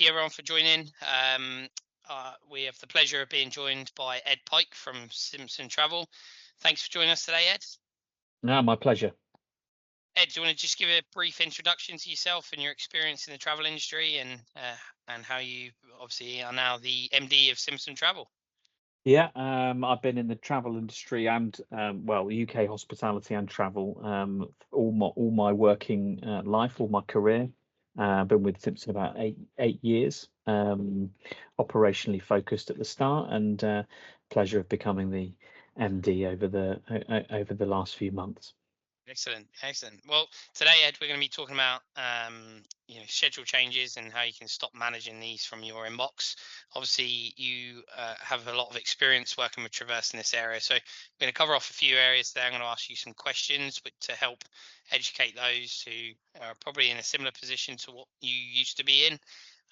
you everyone for joining. We have the pleasure of being joined by Ed Pyke from Simpson Travel. Thanks for joining us today, Ed. No, my pleasure. Ed, do you want to just give a brief introduction to yourself and your experience in the travel industry and how you obviously are now the MD of Simpson Travel? Yeah, I've been in the travel industry and UK hospitality and travel all my working life, all my career. Been with Simpson about eight years. Operationally focused at the start, and pleasure of becoming the MD over the last few months. Excellent. Well, today, Ed, we're going to be talking about schedule changes and how you can stop managing these from your inbox. Obviously, you have a lot of experience working with Traverse in this area, so we're going to cover off a few areas today. I'm going to ask you some questions, but to help educate those who are probably in a similar position to what you used to be in.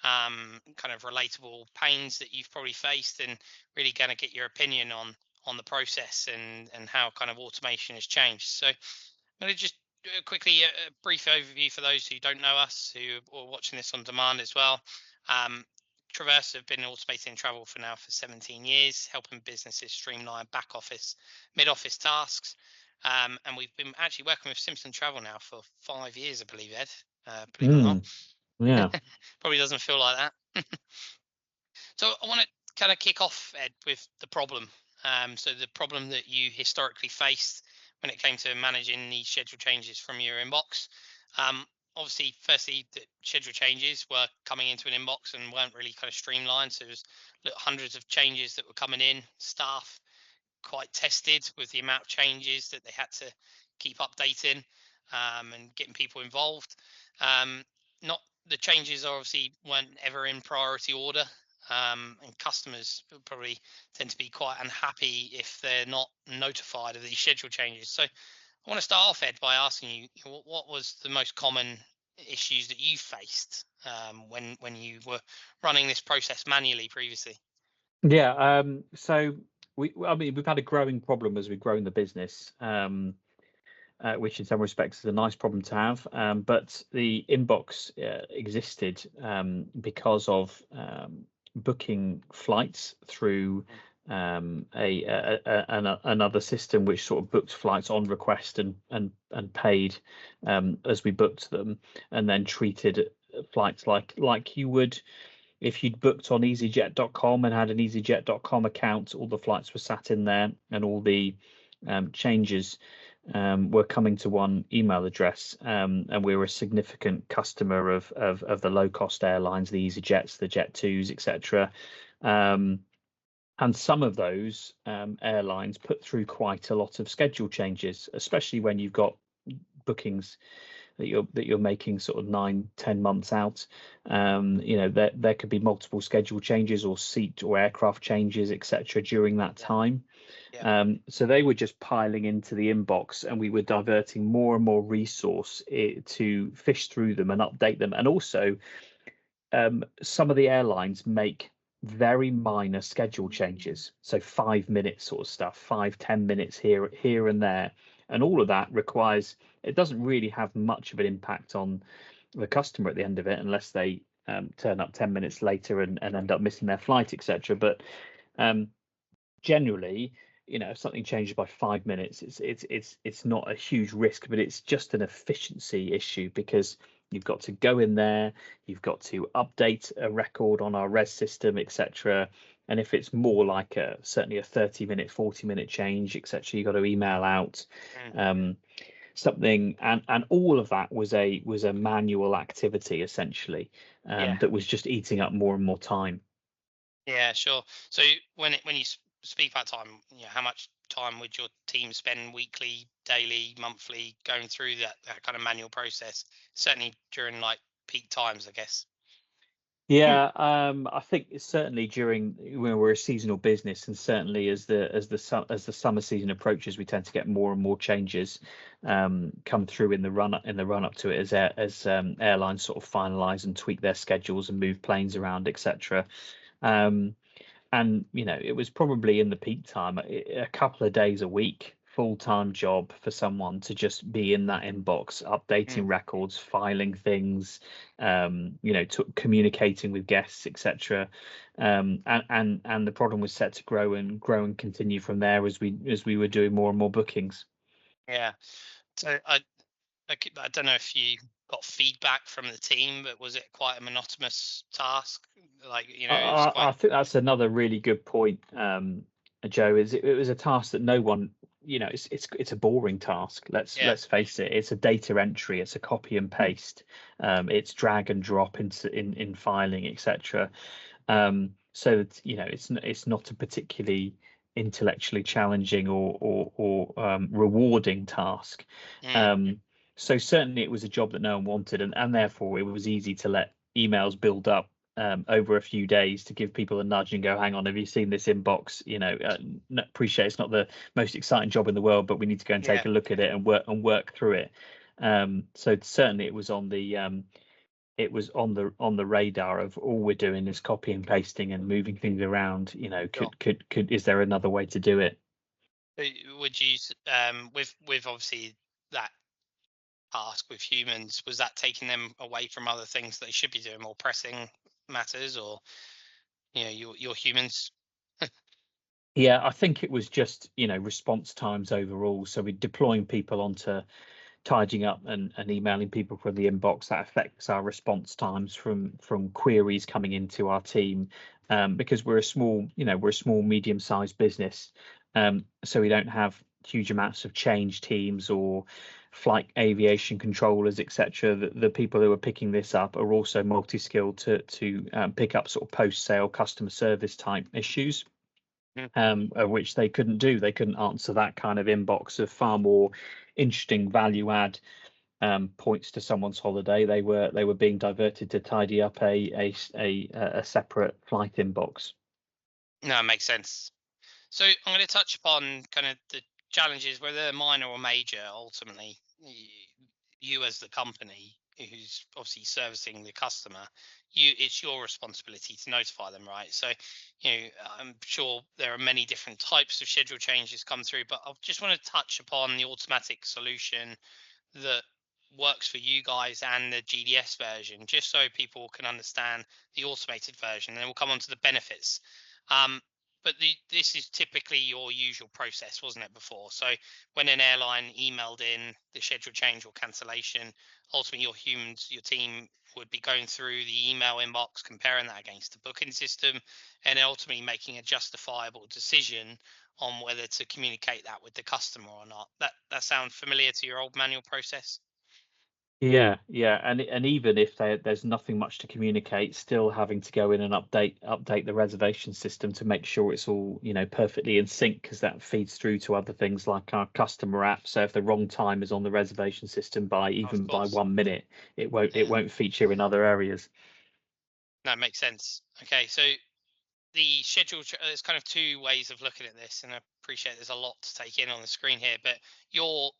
Kind of relatable pains that you've probably faced, and really going to get your opinion on the process and how kind of automation has changed. So I'm going to just quickly a brief overview for those who don't know us, who are watching this on demand as well. Traverse have been automating travel for 17 years, helping businesses streamline back office, mid office tasks. And we've been actually working with Simpson Travel now for 5 years, I believe, Ed. Believe it or not. Yeah. Probably doesn't feel like that. So I want to kind of kick off, Ed, with the problem. So the problem that you historically faced when it came to managing these schedule changes from your inbox. Obviously, firstly, the schedule changes were coming into an inbox and weren't really kind of streamlined. So there was hundreds of changes that were coming in. Staff quite tested with the amount of changes that they had to keep updating and getting people involved. Not the changes obviously weren't ever in priority order. And customers probably tend to be quite unhappy if they're not notified of these schedule changes. So I want to start off, Ed, by asking you, what was the most common issues that you faced when you were running this process manually previously? Yeah. So we've had a growing problem as we've grown the business. Which in some respects is a nice problem to have. But the inbox existed because of booking flights through another system which sort of booked flights on request and paid as we booked them, and then treated flights like you would if you'd booked on easyjet.com and had an easyjet.com account. All the flights were sat in there, and all the changes were coming to one email address, and we were a significant customer of the low cost airlines, the EasyJets, the Jet2s, etc. And some of those airlines put through quite a lot of schedule changes, especially when you've got bookings that you're making sort of 9-10 months out. There could be multiple schedule changes or seat or aircraft changes, etc. during that time. Yeah. So they were just piling into the inbox, and we were diverting more and more resource to fish through them and update them. And also some of the airlines make very minor schedule changes, so 5 minutes sort of stuff, 5-10 minutes here and there, and all of that requires, it doesn't really have much of an impact on the customer at the end of it, unless they turn up 10 minutes later and end up missing their flight, etc. But generally, if something changes by 5 minutes, it's not a huge risk, but it's just an efficiency issue, because you've got to go in there, you've got to update a record on our res system, etc. And if it's more like certainly a 30-minute, 40-minute change, etc., you've got to email out something, and all of that was a manual activity essentially, that was just eating up more and more time. Yeah, sure. So when you speak about time, how much time would your team spend weekly, daily, monthly going through that kind of manual process? Certainly during like peak times, I guess. Yeah, I think certainly during when we're a seasonal business, and certainly as the summer season approaches, we tend to get more and more changes come through in the run up to it, as airlines sort of finalise and tweak their schedules and move planes around, etc. And it was probably in the peak time a couple of days a week full-time job for someone to just be in that inbox, Mm. updating records, filing things, communicating with guests, etc. And the problem was set to grow and continue from there as we were doing more and more bookings. Yeah. So I don't know if you got feedback from the team, but was it quite a monotonous task? Like, it was quite. I think that's another really good point, Joe. It was a task that no one, it's a boring task. Yeah. Let's face it. It's a data entry. It's a copy and paste. It's drag and drop in filing, etc. So it's not a particularly intellectually challenging or rewarding task. Mm. So certainly it was a job that no one wanted, and therefore it was easy to let emails build up over a few days to give people a nudge and go, hang on, have you seen this inbox? Appreciate it's not the most exciting job in the world, but we need to go and Yeah. take a look at it and work through it. So certainly it was on the radar of all we're doing is copy and pasting and moving things around. Sure. Could is there another way to do it? Would you with obviously that task with humans, was that taking them away from other things they should be doing, more pressing matters, or your humans? Yeah, I think it was just response times overall. So we're deploying people onto tidying up and emailing people from the inbox. That affects our response times from queries coming into our team, because we're a small medium-sized business, so we don't have huge amounts of change teams or flight aviation controllers, etc. The people who are picking this up are also multi-skilled to pick up sort of post-sale customer service type issues, Mm. which they couldn't do. They couldn't answer that kind of inbox of far more interesting value add points to someone's holiday. They were being diverted to tidy up a separate flight inbox. No, it makes sense. So I'm going to touch upon kind of the challenges, whether they're minor or major. Ultimately, you as the company who's obviously servicing the customer, it's your responsibility to notify them, right? So, I'm sure there are many different types of schedule changes come through, but I just want to touch upon the automatic solution that works for you guys and the GDS version, just so people can understand the automated version. And then we'll come on to the benefits. Um, but this is typically your usual process, wasn't it, before? So when an airline emailed in the schedule change or cancellation, ultimately your team would be going through the email inbox, comparing that against the booking system, and ultimately making a justifiable decision on whether to communicate that with the customer or not. That sounds familiar to your old manual process? Yeah, yeah, and even if there's nothing much to communicate, still having to go in and update the reservation system to make sure it's all perfectly in sync, because that feeds through to other things like our customer app. So if the wrong time is on the reservation system by Of even by course. 1 minute, it Yeah. won't feature in other areas. That makes sense. Okay, so the schedule, there's kind of two ways of looking at this, and I appreciate there's a lot to take in on the screen here, but you're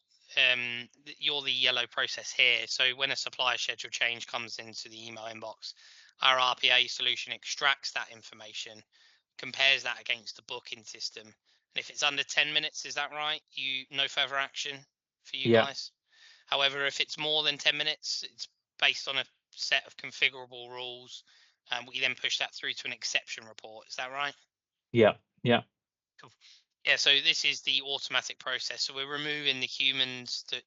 you're the yellow process here. So when a supplier schedule change comes into the email inbox, our RPA solution extracts that information, compares that against the booking system, and if it's under 10 minutes, is that right? No further action for you Yeah, guys. However, if it's more than 10 minutes, it's based on a set of configurable rules, and we then push that through to an exception report. Is that right? yeah, yeah, Cool. Yeah, so this is the automatic process. So we're removing the humans that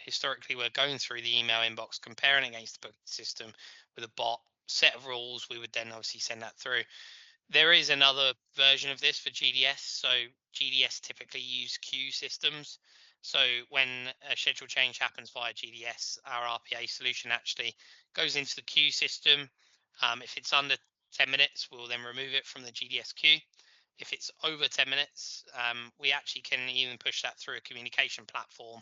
historically were going through the email inbox, comparing against the booking system with a bot set of rules. We would then obviously send that through. There is another version of this for GDS. So GDS typically use queue systems. So when a schedule change happens via GDS, our RPA solution actually goes into the queue system. If it's under 10 minutes, we'll then remove it from the GDS queue. If it's over 10 minutes, we actually can even push that through a communication platform,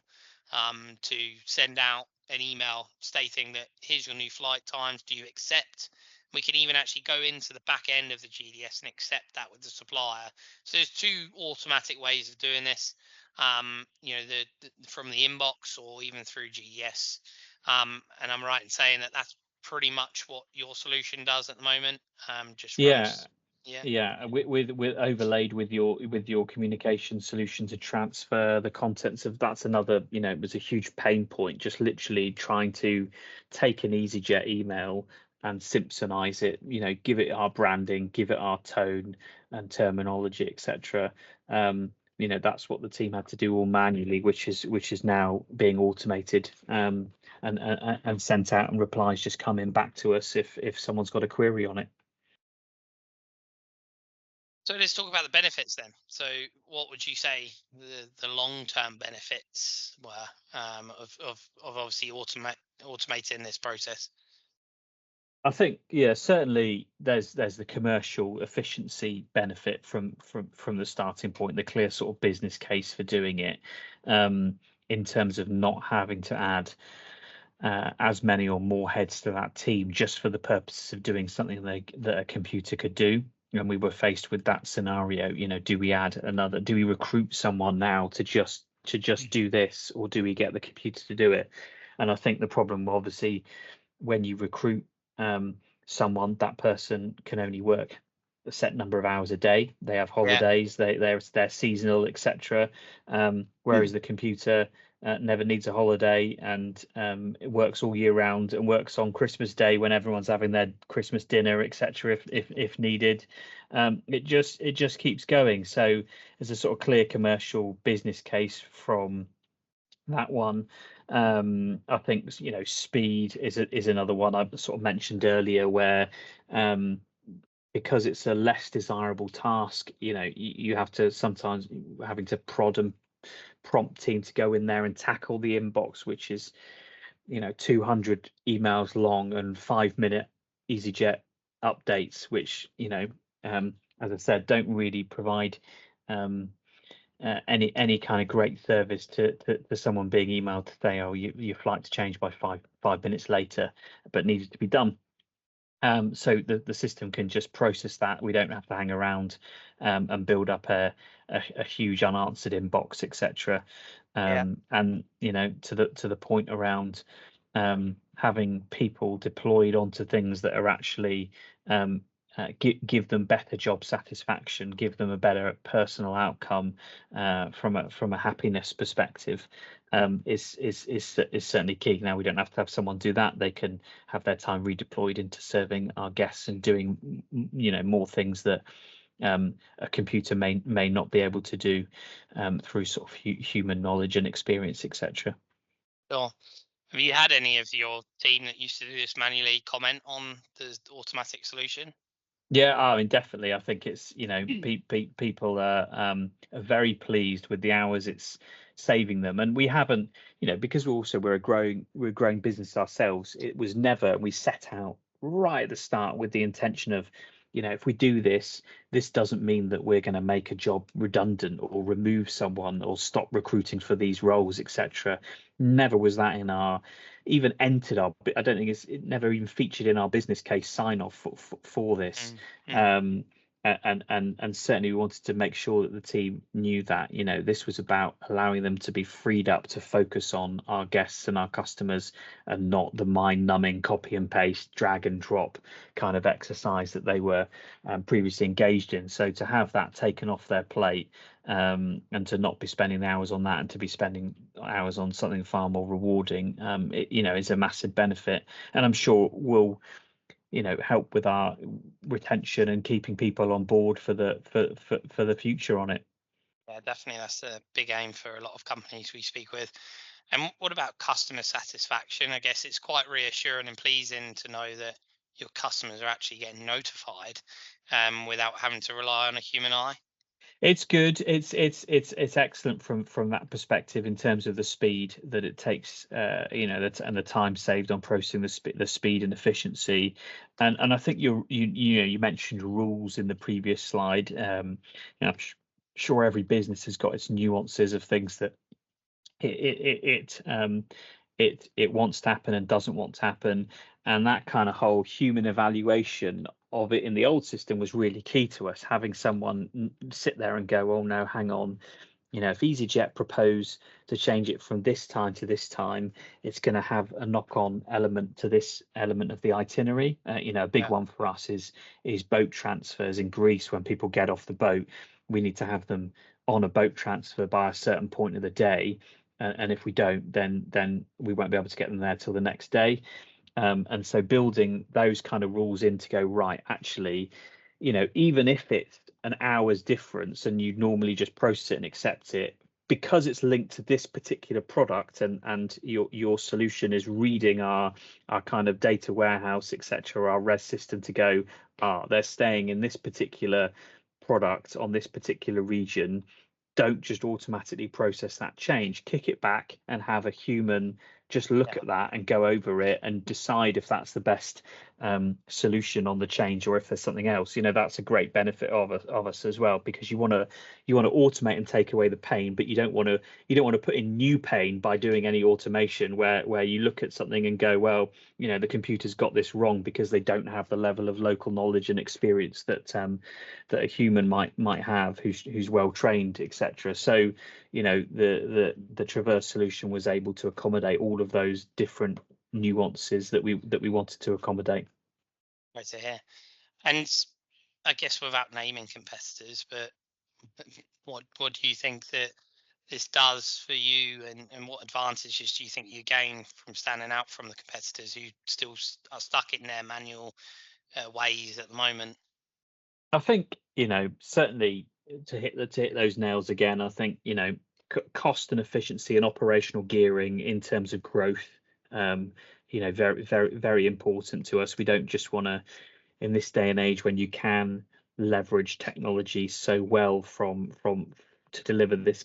to send out an email stating that here's your new flight times. Do you accept? We can even actually go into the back end of the GDS and accept that with the supplier. So there's two automatic ways of doing this. From the inbox or even through GDS. And I'm right in saying that that's pretty much what your solution does at the moment. Just yeah. runs. Yeah, with overlaid with your communication solution to transfer the contents of, that's another, it was a huge pain point, just literally trying to take an EasyJet email and Simpsonize it, give it our branding, give it our tone and terminology, etc. That's what the team had to do all manually, which is now being automated, and sent out, and replies just coming back to us if someone's got a query on it. So let's talk about the benefits then. So what would you say the long term benefits were, of obviously automating this process? I think, yeah, certainly there's the commercial efficiency benefit from the starting point, the clear sort of business case for doing it, in terms of not having to add as many or more heads to that team just for the purposes of doing something that a computer could do. And we were faced with that scenario. Do we recruit someone now to just do this, or do we get the computer to do it? And I think the problem, obviously, when you recruit someone, that person can only work a set number of hours a day. They have Yeah, holidays, they're seasonal, etc. Whereas the computer never needs a holiday, and it works all year round, and works on Christmas Day when everyone's having their Christmas dinner, etc. If needed. It just keeps going. So there's a sort of clear commercial business case from that one. I think speed is another one I sort of mentioned earlier, where because it's a less desirable task, you have to sometimes having to prod and prompt team to go in there and tackle the inbox, which is 200 emails long and 5-minute EasyJet updates, which as I said, don't really provide any kind of great service to someone being emailed to say, oh, your flight's changed by 5 minutes later, but needed to be done. So the system can just process that. We don't have to hang around and build up a huge unanswered inbox, etc. yeah, And to the point around having people deployed onto things that are actually give them better job satisfaction, give them a better personal outcome from a happiness perspective, is certainly key. Now we don't have to have someone do that; they can have their time redeployed into serving our guests and doing more things that a computer may not be able to do through sort of human knowledge and experience, etc. sure. Have you had any of your team that used to do this manually comment on the automatic solution? Yeah, I mean, definitely. I think it's people are very pleased with the hours it's saving them, and we haven't, because we're a growing business ourselves. It was never, we set out right at the start with the intention of, if we do this, this doesn't mean that we're going to make a job redundant or remove someone or stop recruiting for these roles, etc. Never was that in our even entered our. I don't think it never even featured in our business case sign off for this. Mm. Um, and certainly we wanted to make sure that the team knew that this was about allowing them to be freed up to focus on our guests and our customers, and not the mind-numbing copy and paste, drag and drop kind of exercise that they were previously engaged in. So to have that taken off their plate, and to not be spending hours on that, and to be spending hours on something far more rewarding, is a massive benefit, and I'm sure will help with our retention and keeping people on board for the future on it. Yeah, definitely. That's a big aim for a lot of companies we speak with. And what about customer satisfaction? I guess it's quite reassuring and pleasing to know that your customers are actually getting notified, without having to rely on a human eye. It's good. It's excellent from that perspective, in terms of the speed that it takes, and the time saved on processing the speed and efficiency. And I think you mentioned rules in the previous slide. Sure every business has got its nuances of things that it wants to happen and doesn't want to happen, and that kind of whole human evaluation of it in the old system was really key to us, having someone sit there and go, oh no, hang on, if EasyJet propose to change it from this time to this time, it's going to have a knock-on element to this element of the itinerary. A big one for us is boat transfers in Greece. When people get off the boat, we need to have them on a boat transfer by a certain point of the day, and if we don't, then we won't be able to get them there till the next day. And so building those kind of rules in to go, right, actually, even if it's an hour's difference and you normally just process it and accept it, because it's linked to this particular product, and your solution is reading our kind of data warehouse, etc., our res system to go, they're staying in this particular product on this particular region. Don't just automatically process that change, kick it back and have a human just look at that and go over it and decide if that's the best solution on the change, or if there's something else. That's a great benefit of us as well, because you want to automate and take away the pain, but you don't want to put in new pain by doing any automation where you look at something and go, well, the computer's got this wrong because they don't have the level of local knowledge and experience that a human might have, who's well trained, etc. So the Traverse solution was able to accommodate all of those different nuances that we wanted to accommodate. Right to hear. And I guess without naming competitors, but what do you think that this does for you, and what advantages do you think you gain from standing out from the competitors who still are stuck in their manual ways at the moment? I think certainly to hit those nails again. I think cost and efficiency and operational gearing in terms of growth. Very very important to us. We don't just want to, in this day and age when you can leverage technology so well from to deliver this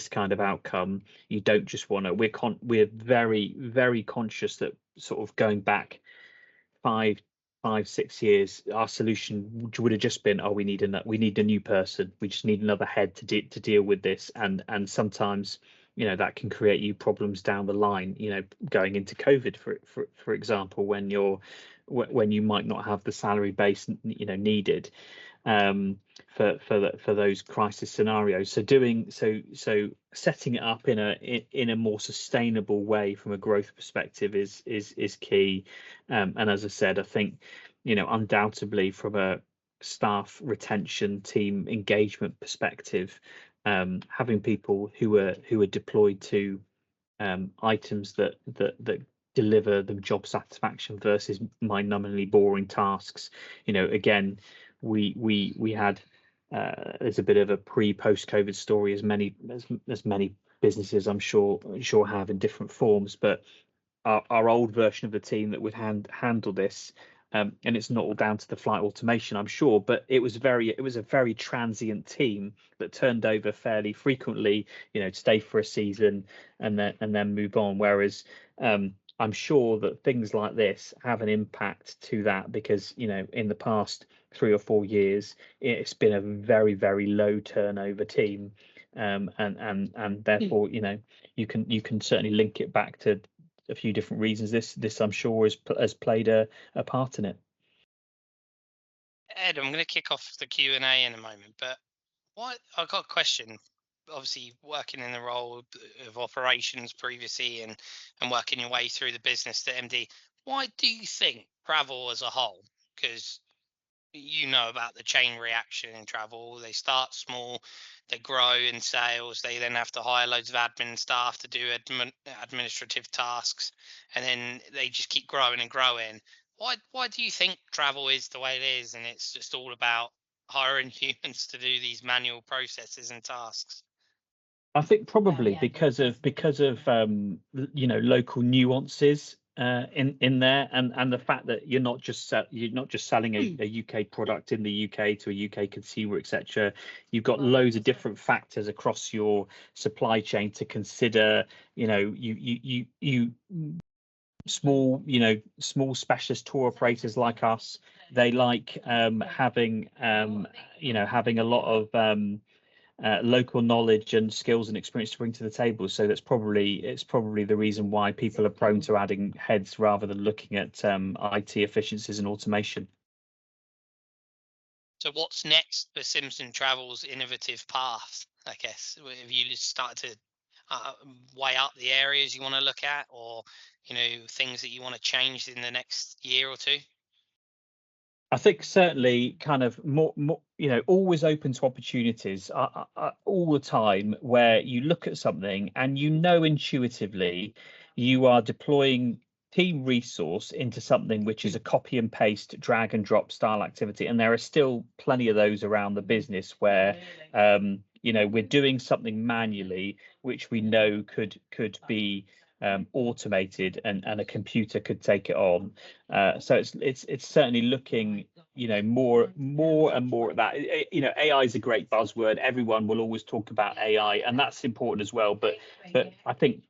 kind of outcome, you don't just want to. We're very very conscious that sort of going back 5-6 years, our solution would have just been, we need a new person. We just need another head to deal with this, and sometimes that can create you problems down the line. Going into COVID, for example, when you might not have the salary base needed for those crisis scenarios. So setting it up in a more sustainable way from a growth perspective is key. And as I said, I think undoubtedly from a staff retention, team engagement perspective, having people who are deployed to items that deliver them job satisfaction versus mind-numbingly boring tasks. Again, we had there's a bit of a pre-post COVID story, as many businesses I'm sure have in different forms, but our old version of the team that would handle this, and it's not all down to the flight automation, I'm sure, but it was a very transient team that turned over fairly frequently, to stay for a season and then move on. Whereas I'm sure that things like this have an impact to that, because in the past 3 or 4 years it's been a very very low turnover team, and therefore you can certainly link it back to a few different reasons. This I'm sure has played a part in it. Ed, I'm going to kick off the Q&A in a moment, but I've got a question. Obviously, working in the role of operations previously and working your way through the business to MD, why do you think travel as a whole? Because about the chain reaction in travel. They start small, they grow in sales, they then have to hire loads of admin staff to do administrative tasks, and then they just keep growing and growing. Why do you think travel is the way it is, and it's just all about hiring humans to do these manual processes and tasks? I think probably because of local nuances in there, and the fact that you're not just selling a UK product in the UK to a UK consumer, etc. You've got loads of different factors across your supply chain to consider. You small specialist tour operators like us, they like having a lot of local knowledge and skills and experience to bring to the table. So it's probably the reason why people are prone to adding heads rather than looking at IT efficiencies and automation. So what's next for Simpson Travel's innovative path? I guess have you just started to weigh up the areas you want to look at, or things that you want to change in the next year or two? I think certainly kind of more always open to opportunities all the time, where you look at something and intuitively you are deploying team resource into something which is a copy and paste, drag and drop style activity. And there are still plenty of those around the business where we're doing something manually, which we know could be automated, and a computer could take it on. So it's certainly looking more and more at that. AI is a great buzzword. Everyone will always talk about AI, and that's important as well. But I think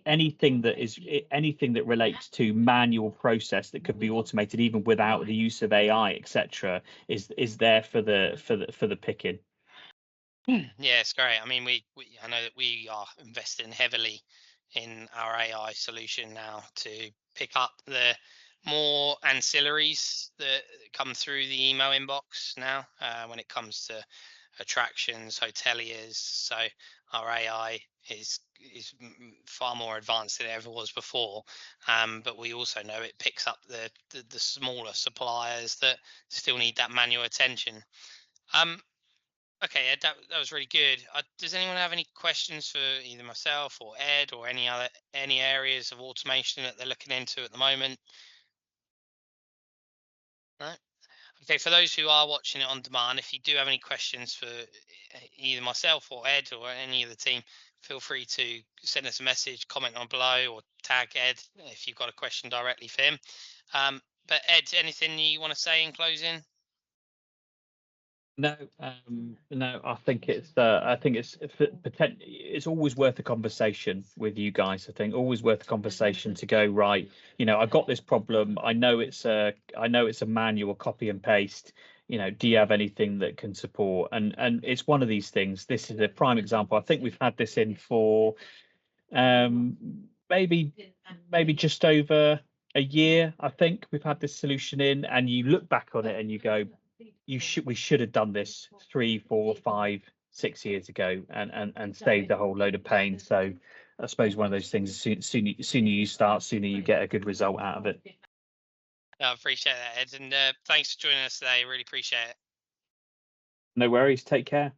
anything that relates to manual process that could be automated even without the use of AI, etc., is there for the picking. Yeah, it's great. I mean, I know that we are investing heavily in our AI solution now to pick up the more ancillaries that come through the email inbox now, when it comes to attractions, hoteliers. So our AI is far more advanced than it ever was before. But we also know it picks up the smaller suppliers that still need that manual attention. Um, Okay, Ed, that was really good. Does anyone have any questions for either myself or Ed, or any areas of automation that they're looking into at the moment? No. Okay, for those who are watching it on demand, if you do have any questions for either myself or Ed or any of the team, feel free to send us a message, comment on below, or tag Ed if you've got a question directly for him. But Ed, anything you want to say in closing? No, no. I think it's always worth a conversation with you guys. I think always worth a conversation to go, right. I've got this problem. I know it's a manual copy and paste. Do you have anything that can support? And it's one of these things. This is a prime example. I think we've had this in for um, maybe just over a year. I think we've had this solution in, and you look back on it and you go, we should have done this 3, 4, 5, 6 years ago, and saved a whole load of pain. So I suppose one of those things, sooner you start, sooner you get a good result out of it. I appreciate that, Ed, and thanks for joining us today. Really appreciate it. No worries. Take care.